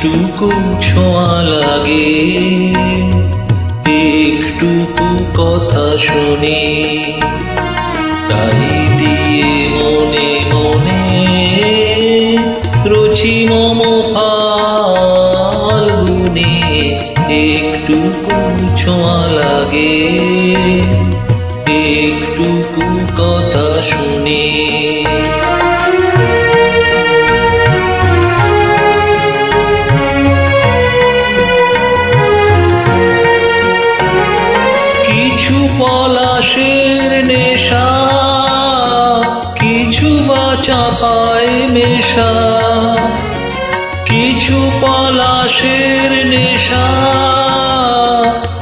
যেটুকু ছোঁয়া লাগে, একটুকু কথা শুনি, তাই দিয়ে মনে মনে রচি মম ফাল্গুনে। একটুকু ছোঁয়া লাগে, একটুকু কথা শুনি। কিছু পলাশের নেশা, কিছু বা চাপায় মেশা, কিছু পলাশের নেশা,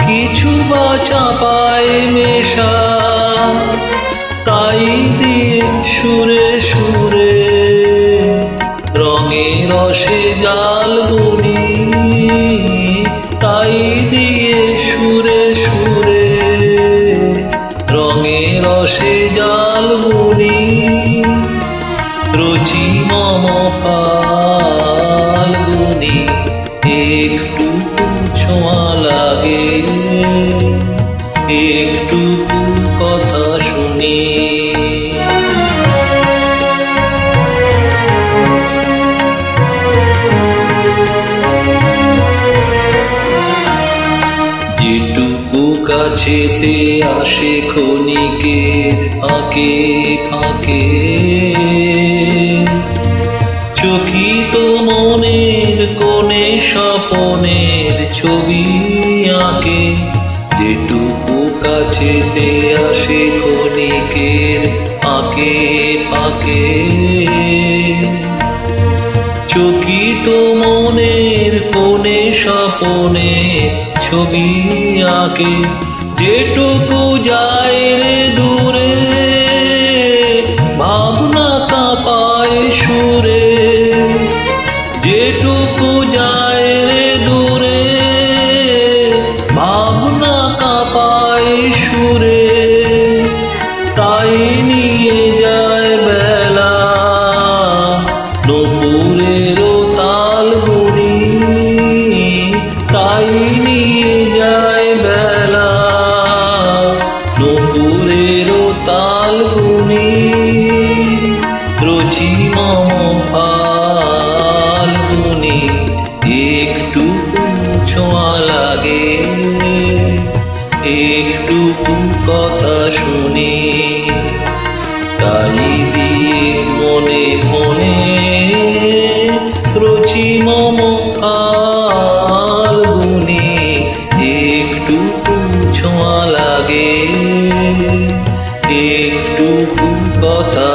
কিছু বা চাপায় মেশা, তাই দিয়ে সুরে সুরে রঙে রসে জাল বুনি, তাই দিয়ে সুরে সুরে রঙে রসে জাল বুনি। রচি মম ফাল্গুনে, একটুকু ছোঁয়া লাগে, একটুকু কথা শুনি। যেটুকু কাছেতে আসে ক্ষণিকের ফাঁকে ফাঁকে, চকিত মনের কোণে স্বপনের ছবি আঁকে। যেটুকু কাছেতে আসে ক্ষণিকের ফাঁকে ফাঁকে, চকিত মনের কোণে স্বপনের ছবি আঁকে। যেটুকু যায় রে দূরে, ভাবনা কাঁপায় সুরে, যেটুকু যায় রে দূরে, ভাবনা কাঁপায় সুরে, তাই নিয়ে যায় বেলা নূপুরেরও তাল বুনি, তাই নিয়ে যায় বেলা নূপুরেরও তাল বুনি। রচি মম ফাল্গুনে, একটুকু ছোঁয়া লাগে, একটুকু কথা শুনি, তাই দিয়ে মনে মনে রচি মম ফাল্গুনে। একটুকু ছোঁয়া লাগে, একটুকু কথা